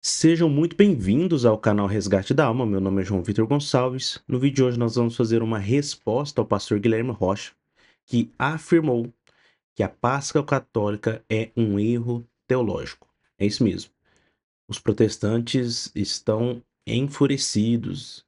Sejam muito bem-vindos ao canal Resgate da Alma. Meu nome é João Vitor Gonçalves. No vídeo de hoje nós vamos fazer uma resposta ao pastor Guilherme Rocha, que afirmou que a Páscoa católica é um erro teológico. É isso mesmo. Os protestantes estão enfurecidos.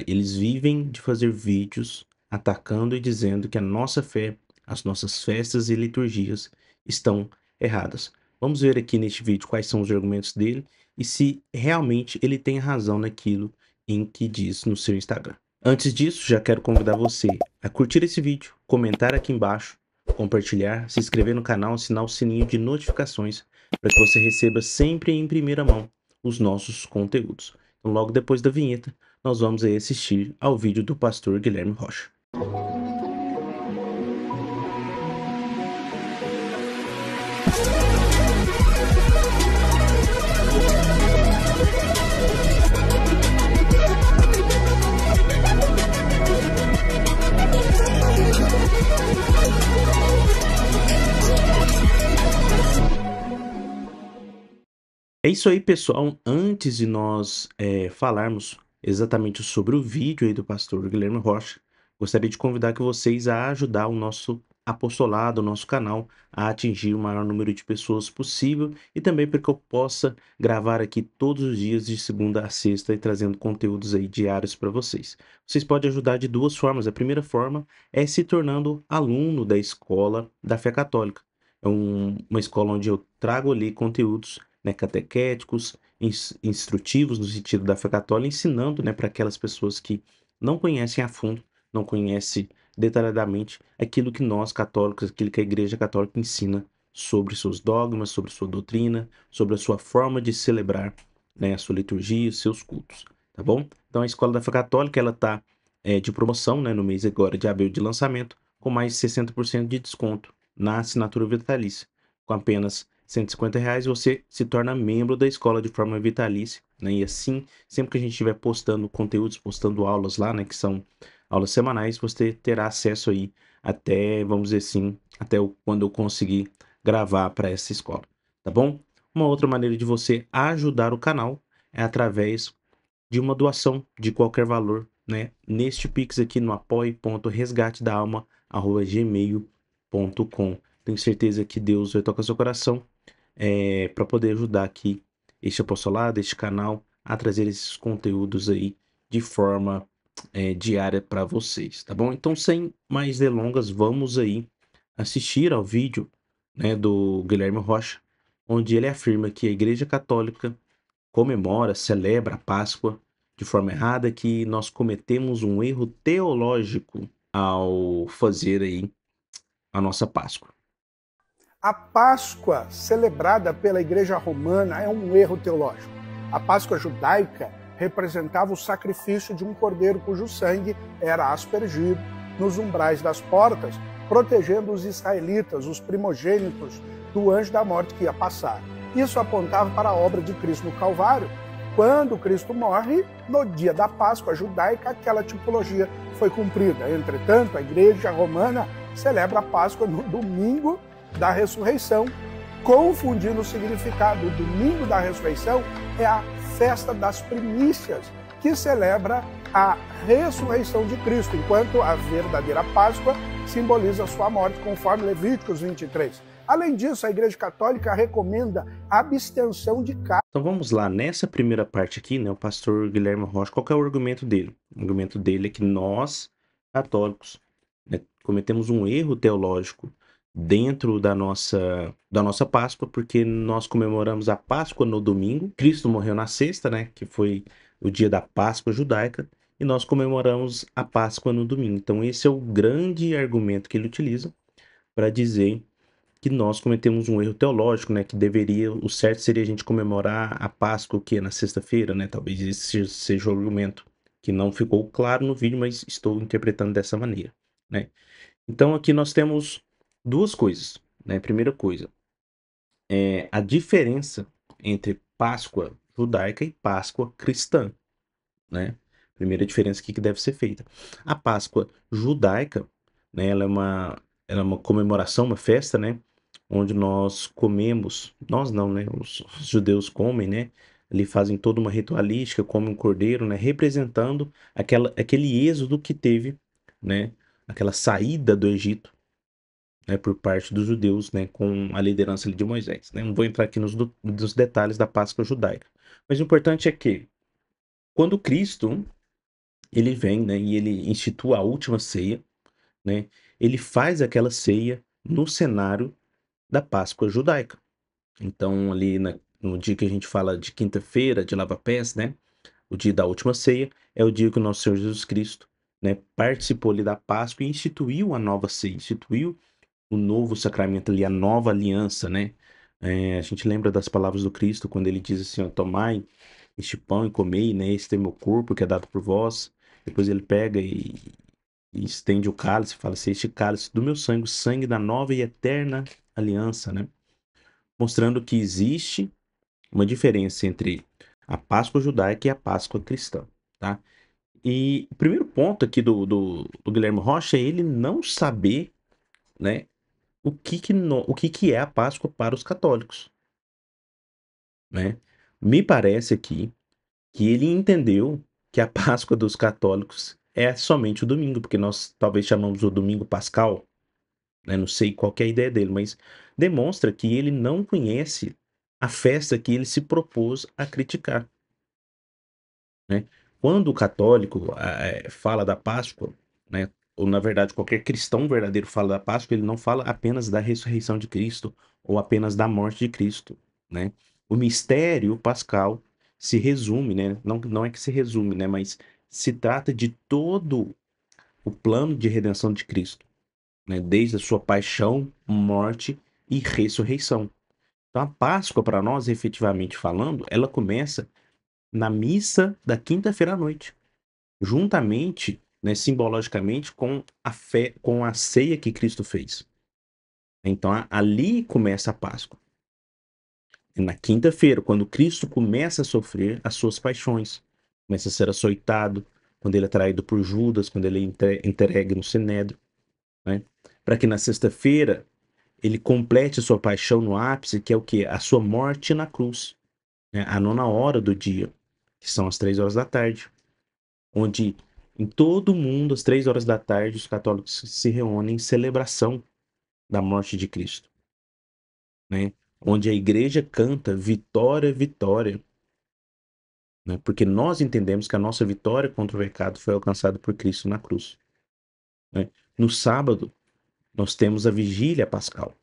Eles vivem de fazer vídeos atacando e dizendo que a nossa fé, as nossas festas e liturgias estão erradas. Vamos ver aqui neste vídeo quais são os argumentos dele e se realmente ele tem razão naquilo em que diz no seu Instagram. Antes disso, já quero convidar você a curtir esse vídeo, comentar aqui embaixo, compartilhar, se inscrever no canal, assinar o sininho de notificações para que você receba sempre em primeira mão os nossos conteúdos. Então, logo depois da vinheta, nós vamos aí assistir ao vídeo do pastor Guilherme Rocha. É isso aí, pessoal. Antes de nós falarmos exatamente sobre o vídeo aí do pastor Guilherme Rocha, gostaria de convidar que vocês a ajudar o nosso apostolado, o nosso canal, a atingir o maior número de pessoas possível e também para que eu possa gravar aqui todos os dias de segunda a sexta e trazendo conteúdos aí diários para vocês. Vocês podem ajudar de duas formas. A primeira forma é se tornando aluno da Escola da Fé Católica. É uma escola onde eu trago ali conteúdos, né, catequéticos, instrutivos no sentido da fé católica, ensinando, né, para aquelas pessoas que não conhecem a fundo, não conhecem detalhadamente aquilo que nós católicos, aquilo que a Igreja Católica ensina sobre seus dogmas, sobre sua doutrina, sobre a sua forma de celebrar, né, a sua liturgia, os seus cultos, tá bom? Então a Escola da Fé Católica, ela tá de promoção, né, no mês agora de abril de lançamento, com mais de 60% de desconto na assinatura vitalícia, com apenas R$ 150 você se torna membro da escola de forma vitalícia, né? E assim, sempre que a gente estiver postando conteúdos, postando aulas lá, né, que são aulas semanais, você terá acesso aí até, vamos dizer assim, quando eu conseguir gravar para essa escola, tá bom? Uma outra maneira de você ajudar o canal é através de uma doação de qualquer valor, né? Neste Pix aqui no apoie.resgatedaalma@gmail.com. Tenho certeza que Deus vai tocar seu coração para poder ajudar aqui este apostolado, este canal, a trazer esses conteúdos aí de forma diária para vocês, tá bom? Então, sem mais delongas, vamos aí assistir ao vídeo, né, do Guilherme Rocha, onde ele afirma que a Igreja Católica comemora, celebra a Páscoa de forma errada, que nós cometemos um erro teológico ao fazer aí a nossa Páscoa. A Páscoa celebrada pela Igreja Romana é um erro teológico. A Páscoa judaica representava o sacrifício de um cordeiro cujo sangue era aspergido nos umbrais das portas, protegendo os israelitas, os primogênitos, do anjo da morte que ia passar. Isso apontava para a obra de Cristo no Calvário. Quando Cristo morre, no dia da Páscoa judaica, aquela tipologia foi cumprida. Entretanto, a Igreja Romana celebra a Páscoa no domingo da ressurreição, confundindo o significado. O domingo da ressurreição é a festa das primícias, que celebra a ressurreição de Cristo, enquanto a verdadeira Páscoa simboliza a sua morte, conforme Levíticos 23. Além disso, a Igreja Católica recomenda a abstenção de carne. Então vamos lá, nessa primeira parte aqui, né, o pastor Guilherme Rocha, qual que é o argumento dele? O argumento dele é que nós, católicos, né, cometemos um erro teológico dentro da nossa Páscoa, porque nós comemoramos a Páscoa no domingo, Cristo morreu na sexta, né, que foi o dia da Páscoa judaica, e nós comemoramos a Páscoa no domingo. Então esse é o grande argumento que ele utiliza para dizer que nós cometemos um erro teológico, né, que o certo seria a gente comemorar a Páscoa, o quê? Na sexta-feira, né, talvez esse seja o argumento que não ficou claro no vídeo, mas estou interpretando dessa maneira, né. Então aqui nós temos duas coisas, né, primeira coisa, a diferença entre Páscoa judaica e Páscoa cristã, né, primeira diferença aqui que deve ser feita. A Páscoa judaica, né, ela é uma comemoração, uma festa, né, onde nós comemos, nós não, né, os judeus comem, né, ali fazem toda uma ritualística, como um cordeiro, né, representando aquele êxodo que teve, né, aquela saída do Egito, né, por parte dos judeus, né, com a liderança ali de Moisés, né. Não vou entrar aqui nos detalhes da Páscoa judaica, mas o importante é que quando Cristo ele vem, né, e ele institui a última ceia, né, ele faz aquela ceia no cenário da Páscoa judaica. Então, ali no dia que a gente fala de quinta-feira, de lava-pés, né, o dia da última ceia, é o dia que o nosso Senhor Jesus Cristo, né, participou ali da Páscoa e instituiu a nova ceia, instituiu o novo sacramento ali, a nova aliança, né. A gente lembra das palavras do Cristo quando ele diz assim, ó: "Tomai este pão e comei, né, este é meu corpo que é dado por vós". Depois ele pega e estende o cálice e fala assim: "Este cálice do meu sangue, o sangue da nova e eterna aliança", né. Mostrando que existe uma diferença entre a Páscoa judaica e a Páscoa cristã, tá. E o primeiro ponto aqui do Guilherme Rocha é ele não saber, né, o que que é a Páscoa para os católicos, né. Me parece aqui que ele entendeu que a Páscoa dos católicos é somente o domingo, porque nós talvez chamamos o domingo pascal, né, não sei qual que é a ideia dele, mas demonstra que ele não conhece a festa que ele se propôs a criticar, né. Quando o católico, fala da Páscoa, né, ou na verdade qualquer cristão verdadeiro fala da Páscoa, ele não fala apenas da ressurreição de Cristo ou apenas da morte de Cristo, né. O mistério pascal se resume, né, não é que se resume, né, mas se trata de todo o plano de redenção de Cristo, né, desde a sua paixão, morte e ressurreição. Então a Páscoa para nós, efetivamente falando, ela começa na missa da quinta-feira à noite, juntamente, né, simbologicamente com a fé, com a ceia que Cristo fez. Então ali começa a Páscoa. É na quinta-feira, quando Cristo começa a sofrer as suas paixões, começa a ser açoitado, quando ele é traído por Judas, quando ele é entregue no sinédrio, né? Para que na sexta-feira ele complete a sua paixão no ápice, que é o quê? A sua morte na cruz, né? A nona hora do dia, que são as 3 horas da tarde, onde em todo o mundo, às 3 horas da tarde, os católicos se reúnem em celebração da morte de Cristo, né? Onde a igreja canta vitória, vitória, né? Porque nós entendemos que a nossa vitória contra o pecado foi alcançada por Cristo na cruz, né? No sábado, nós temos a vigília pascal,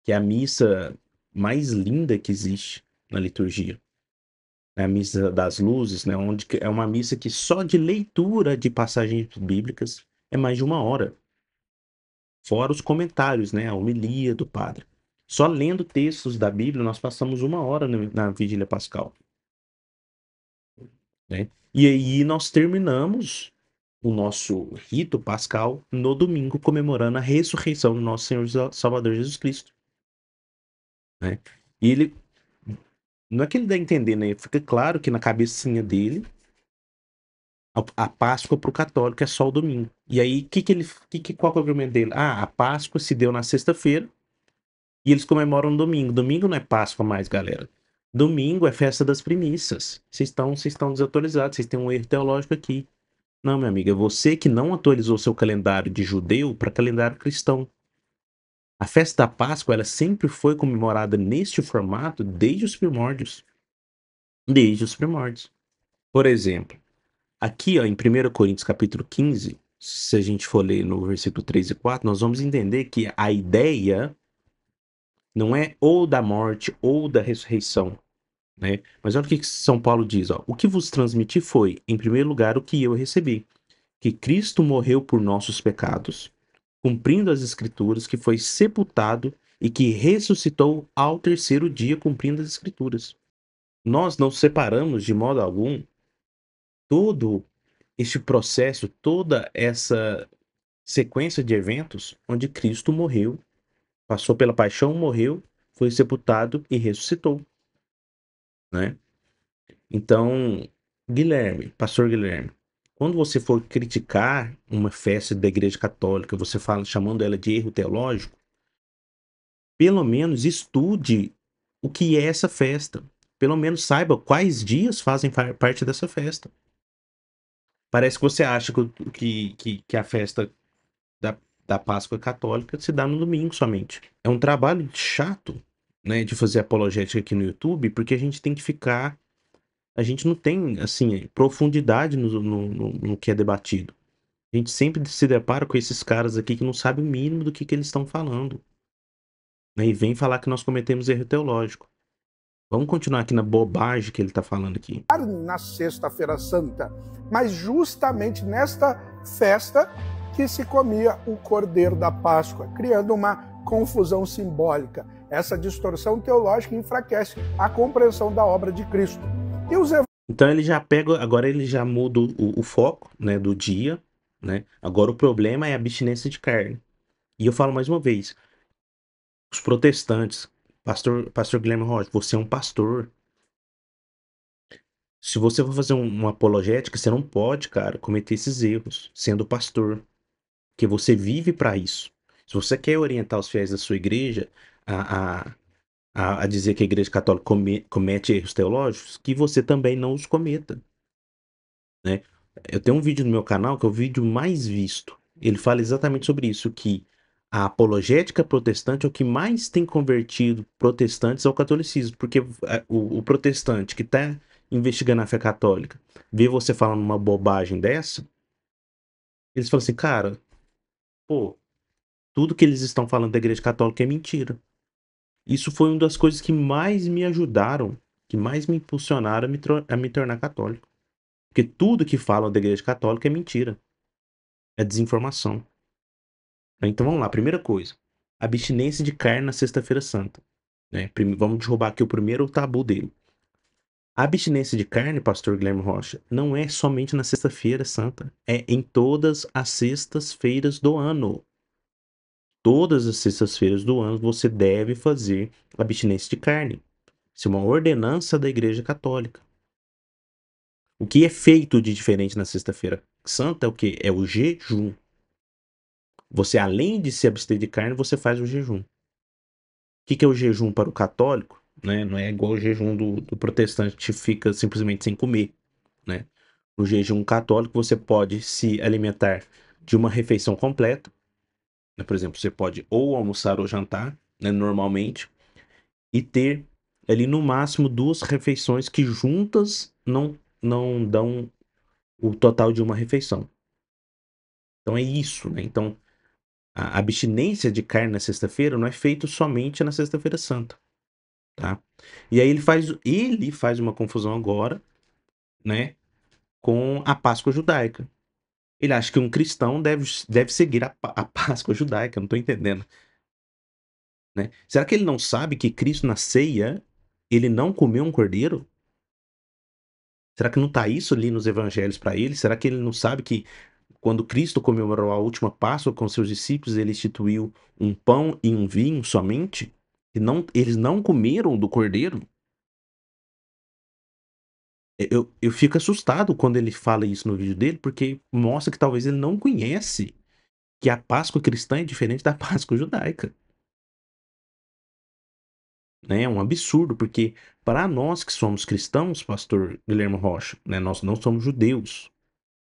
que é a missa mais linda que existe na liturgia. É a missa das luzes, né? Onde é uma missa que só de leitura de passagens bíblicas é mais de 1 hora. Fora os comentários, né? A homilia do padre. Só lendo textos da Bíblia, nós passamos 1 hora na vigília pascal, né? E aí nós terminamos o nosso rito pascal no domingo, comemorando a ressurreição do nosso Senhor e Salvador Jesus Cristo, né? E ele, não é que ele dá a entender, né? Fica claro que na cabecinha dele, a Páscoa para o católico é só o domingo. E aí, qual que é o argumento dele? Ah, a Páscoa se deu na sexta-feira e eles comemoram no domingo. Domingo não é Páscoa mais, galera. Domingo é festa das primícias. Vocês estão desatualizados, vocês têm um erro teológico aqui. Não, minha amiga, é você que não atualizou seu calendário de judeu para calendário cristão. A festa da Páscoa, ela sempre foi comemorada neste formato desde os primórdios. Desde os primórdios. Por exemplo, aqui, ó, em 1 Coríntios capítulo 15, se a gente for ler no versículo 3 e 4, nós vamos entender que a ideia não é ou da morte ou da ressurreição, né? Mas olha o que São Paulo diz, ó: "O que vos transmiti foi, em primeiro lugar, o que eu recebi, que Cristo morreu por nossos pecados, cumprindo as Escrituras, que foi sepultado e que ressuscitou ao terceiro dia, cumprindo as Escrituras." Nós não separamos de modo algum todo este processo, toda essa sequência de eventos onde Cristo morreu, passou pela paixão, morreu, foi sepultado e ressuscitou, né? Então, Guilherme, pastor Guilherme, quando você for criticar uma festa da Igreja Católica, você fala chamando ela de erro teológico, pelo menos estude o que é essa festa. pelo menos saiba quais dias fazem parte dessa festa. Parece que você acha que a festa da, da Páscoa católica se dá no domingo somente. É um trabalho chato, né, de fazer apologética aqui no YouTube, porque a gente tem que ficar. A gente não tem, assim, profundidade no que é debatido. A gente sempre se depara com esses caras aqui que não sabem o mínimo do que eles estão falando, né, e vem falar que nós cometemos erro teológico. Vamos continuar aqui na bobagem que ele está falando aqui. Na Sexta-feira Santa, mas justamente nesta festa que se comia o Cordeiro da Páscoa, criando uma confusão simbólica. Essa distorção teológica enfraquece a compreensão da obra de Cristo. E os Então ele já pega, agora ele já muda o foco, né, do dia, né? Agora o problema é a abstinência de carne. E eu falo mais uma vez, os protestantes, pastor Guilherme Rocha, você é um pastor. Se você for fazer uma apologética, você não pode, cara, cometer esses erros, sendo pastor, porque você vive para isso. Se você quer orientar os fiéis da sua igreja a, a, a dizer que a igreja católica comete erros teológicos, que você também não os cometa, né? Eu tenho um vídeo no meu canal que é o vídeo mais visto. Ele fala exatamente sobre isso, que a apologética protestante é o que mais tem convertido protestantes ao catolicismo, porque o protestante que está investigando a fé católica vê você falando uma bobagem dessa, eles falam assim, cara, pô, tudo que eles estão falando da igreja católica é mentira. Isso foi uma das coisas que mais me ajudaram, que mais me impulsionaram a me tornar católico. Porque tudo que falam da igreja católica é mentira. É desinformação. Então vamos lá, primeira coisa. Abstinência de carne na Sexta-feira Santa. Né? Vamos derrubar aqui o primeiro tabu dele. A abstinência de carne, pastor Guilherme Rocha, não é somente na Sexta-feira Santa. É em todas as sextas-feiras do ano. Todas as sextas-feiras do ano você deve fazer abstinência de carne. Isso é uma ordenança da Igreja Católica. O que é feito de diferente na Sexta-feira Santa é o que? É o jejum. Você, além de se abster de carne, você faz o jejum. O que é o jejum para o católico? Né? Não é igual o jejum do protestante que fica simplesmente sem comer. Né? No jejum católico, você pode se alimentar de uma refeição completa. Né? Por exemplo, você pode ou almoçar ou jantar, né, normalmente, e ter ali no máximo 2 refeições que juntas não dão o total de uma refeição. Então é isso, né? Então a abstinência de carne na sexta-feira não é feito somente na Sexta-feira Santa, tá? E aí ele faz uma confusão agora, né, com a Páscoa judaica. Ele acha que um cristão deve seguir a Páscoa judaica, eu não tô entendendo, né? Será que ele não sabe que Cristo na ceia, ele não comeu um cordeiro? Será que não tá isso ali nos evangelhos para ele? Será que ele não sabe que quando Cristo comemorou a última Páscoa com seus discípulos, ele instituiu um pão e um vinho somente? E eles não comeram do cordeiro? Eu fico assustado quando ele fala isso no vídeo dele, porque mostra que talvez ele não conhece que a Páscoa cristã é diferente da Páscoa judaica. Né? É um absurdo, porque para nós que somos cristãos, pastor Guilherme Rocha, né, nós não somos judeus,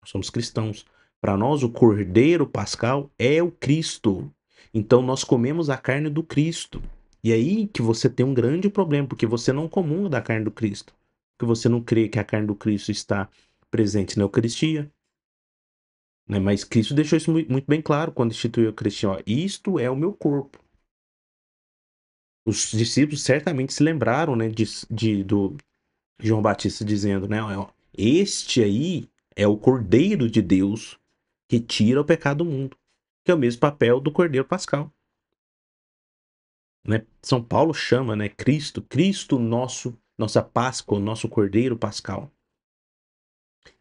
nós somos cristãos. Para nós, o Cordeiro Pascal é o Cristo. Então, nós comemos a carne do Cristo. E aí que você tem um grande problema, porque você não comunga da carne do Cristo. Porque você não crê que a carne do Cristo está presente na Eucaristia. Né? Mas Cristo deixou isso muito bem claro quando instituiu a Eucaristia. Ó, isto é o meu corpo. Os discípulos certamente se lembraram, né, do João Batista dizendo, né, ó, este aí é o Cordeiro de Deus que tira o pecado do mundo, que é o mesmo papel do Cordeiro Pascal. Né? São Paulo chama, né, Cristo nossa Páscoa, o nosso Cordeiro Pascal.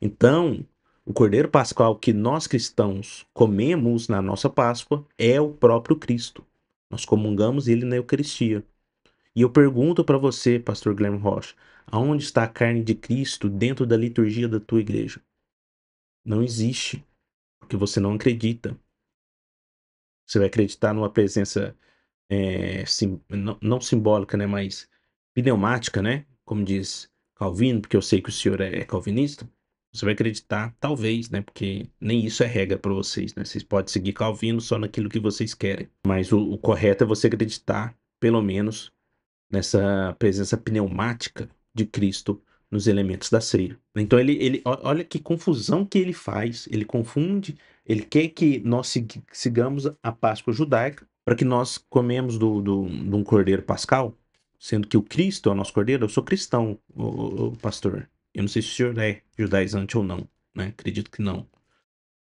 Então, o Cordeiro Pascal que nós cristãos comemos na nossa Páscoa é o próprio Cristo. Nós comungamos ele na Eucaristia. E eu pergunto para você, pastor Guilherme Rocha, aonde está a carne de Cristo dentro da liturgia da tua igreja? Não existe, porque você não acredita. Você vai acreditar numa presença não simbólica, né, mas pneumática, né? como diz Calvino, porque eu sei que o senhor é calvinista, você vai acreditar, talvez, né? Porque nem isso é regra para vocês, né? Vocês podem seguir Calvino só naquilo que vocês querem. Mas o correto é você acreditar, pelo menos, nessa presença pneumática de Cristo nos elementos da ceia. Então olha que confusão que ele faz. Ele confunde, ele quer que nós sigamos a Páscoa judaica para que nós comemos de um cordeiro pascal, sendo que o Cristo é o nosso cordeiro. Eu sou cristão, o pastor. Eu não sei se o senhor é judaizante ou não, né? Acredito que não.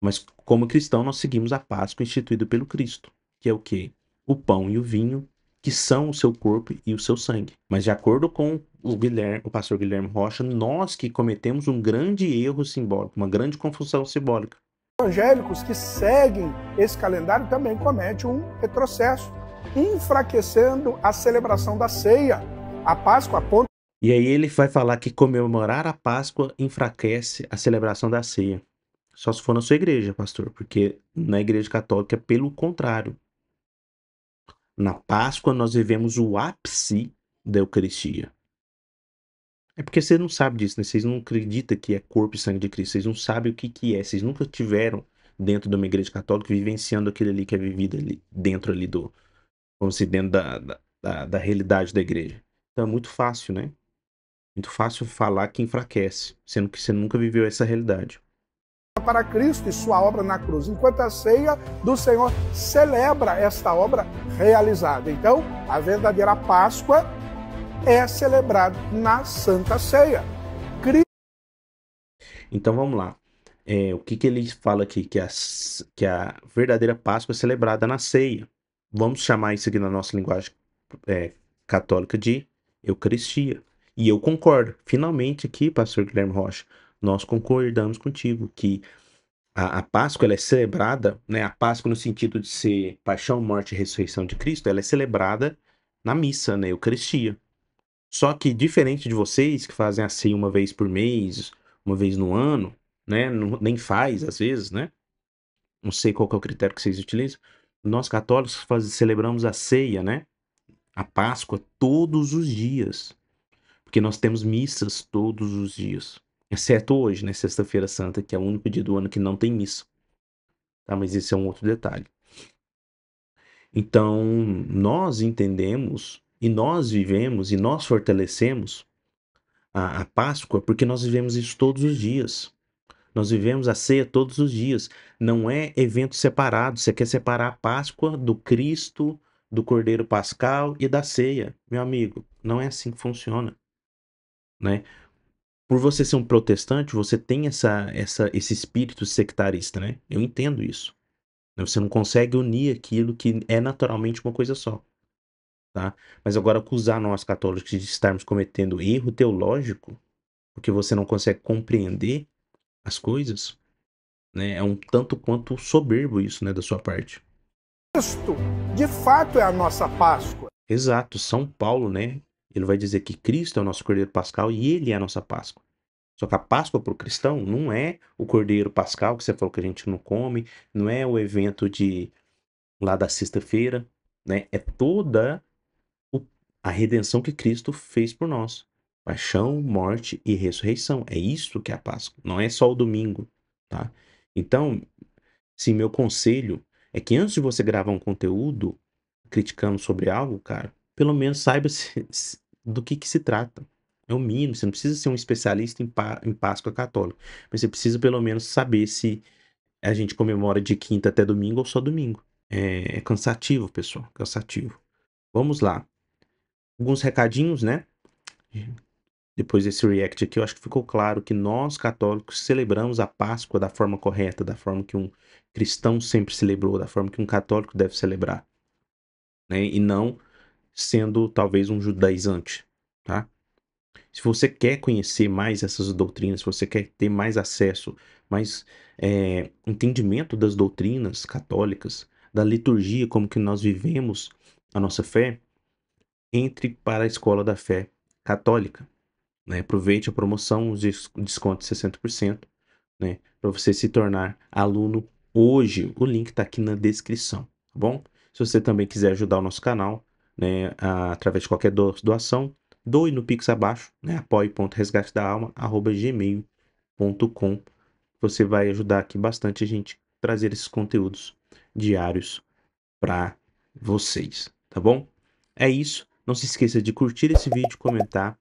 Mas como cristão, nós seguimos a Páscoa instituída pelo Cristo, que é o quê? O pão e o vinho, que são o seu corpo e o seu sangue. Mas de acordo com o pastor Guilherme Rocha, nós que cometemos um grande erro simbólico, uma grande confusão simbólica. Evangélicos que seguem esse calendário também cometem um retrocesso, enfraquecendo a celebração da ceia. A Páscoa aponta. E aí ele vai falar que comemorar a Páscoa enfraquece a celebração da ceia. Só se for na sua igreja, pastor, porque na igreja católica é pelo contrário. Na Páscoa nós vivemos o ápice da Eucaristia. É porque você não sabe disso, né? Vocês não acreditam que é corpo e sangue de Cristo. Vocês não sabem o que que é. Vocês nunca tiveram dentro de uma igreja católica vivenciando aquilo ali que é vivido ali, dentro ali do, vamos dizer, dentro da realidade da igreja. Então é muito fácil, né? Muito fácil falar que enfraquece, sendo que você nunca viveu essa realidade. Para Cristo e sua obra na cruz, enquanto a ceia do Senhor celebra esta obra realizada. Então, a verdadeira Páscoa é celebrada na Santa Ceia. Então vamos lá. O que ele fala aqui? Que a verdadeira Páscoa é celebrada na ceia. Vamos chamar isso aqui na nossa linguagem católica de Eucaristia. E eu concordo. Finalmente aqui, pastor Guilherme Rocha, nós concordamos contigo que a Páscoa ela é celebrada, né? A Páscoa no sentido de ser paixão, morte e ressurreição de Cristo, ela é celebrada na missa, na Eucaristia. Só que diferente de vocês que fazem a ceia uma vez por mês, uma vez no ano, né? Nem faz às vezes, né? Não sei qual que é o critério que vocês utilizam. Nós católicos celebramos a ceia, né? A Páscoa todos os dias. Porque nós temos missas todos os dias. Exceto hoje, né? Sexta-feira Santa, que é o único dia do ano que não tem missa. Tá? Mas esse é um outro detalhe. Então, nós entendemos e nós vivemos e nós fortalecemos a Páscoa porque nós vivemos isso todos os dias. Nós vivemos a ceia todos os dias. Não é evento separado. Você quer separar a Páscoa do Cristo, do Cordeiro Pascal e da ceia. Meu amigo, não é assim que funciona, né? Por você ser um protestante, você tem esse espírito sectarista, né? Eu entendo isso. Você não consegue unir aquilo que é naturalmente uma coisa só, tá? Mas agora acusar nós católicos de estarmos cometendo erro teológico, porque você não consegue compreender as coisas, né? É um tanto quanto soberbo isso, né, da sua parte. Cristo, de fato, é a nossa Páscoa. Exato, São Paulo, né? Ele vai dizer que Cristo é o nosso Cordeiro Pascal e ele é a nossa Páscoa. Só que a Páscoa para o cristão não é o Cordeiro Pascal que você falou que a gente não come, não é o evento de lá da sexta-feira, né? É toda a redenção que Cristo fez por nós. Paixão, morte e ressurreição. É isso que é a Páscoa. Não é só o domingo, tá? Então, sim, meu conselho é que antes de você gravar um conteúdo criticando sobre algo, cara, pelo menos saiba do que se trata. É o mínimo. Você não precisa ser um especialista em Páscoa católica, mas você precisa pelo menos saber se a gente comemora de quinta até domingo ou só domingo. É cansativo, pessoal, cansativo. Vamos lá. Alguns recadinhos, né? Depois desse react aqui, eu acho que ficou claro que nós, católicos, celebramos a Páscoa da forma correta, da forma que um cristão sempre celebrou, da forma que um católico deve celebrar, né? E não sendo talvez um judaizante, tá? Se você quer conhecer mais essas doutrinas, se você quer ter mais acesso, mais entendimento das doutrinas católicas, da liturgia, como que nós vivemos a nossa fé, entre para a Escola da Fé Católica, né? Aproveite a promoção, os descontos de 60%, né? Para você se tornar aluno hoje. O link está aqui na descrição, tá bom? Se você também quiser ajudar o nosso canal, né, através de qualquer doação, doe no Pix abaixo, né? apoie.resgatedaalma@gmail.com. Você vai ajudar aqui bastante a gente trazer esses conteúdos diários para vocês, tá bom? É isso. Não se esqueça de curtir esse vídeo, comentar,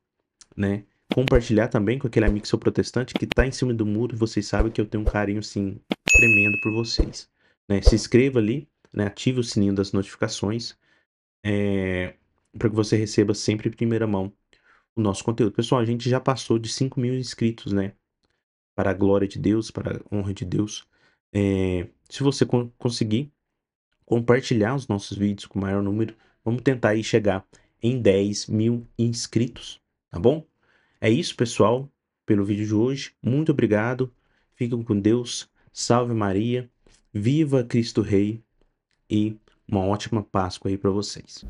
né? Compartilhar também com aquele amigo seu protestante que tá em cima do muro. Vocês sabem que eu tenho um carinho, sim, tremendo por vocês, né? Se inscreva ali, né? Ative o sininho das notificações, para que você receba sempre em primeira mão o nosso conteúdo. Pessoal, a gente já passou de 5.000 inscritos, né? Para a glória de Deus, para a honra de Deus. Se você conseguir compartilhar os nossos vídeos com o maior número, vamos tentar aí chegar em 10.000 inscritos, tá bom? É isso, pessoal, pelo vídeo de hoje. Muito obrigado. Fiquem com Deus. Salve Maria. Viva Cristo Rei. E uma ótima Páscoa aí para vocês.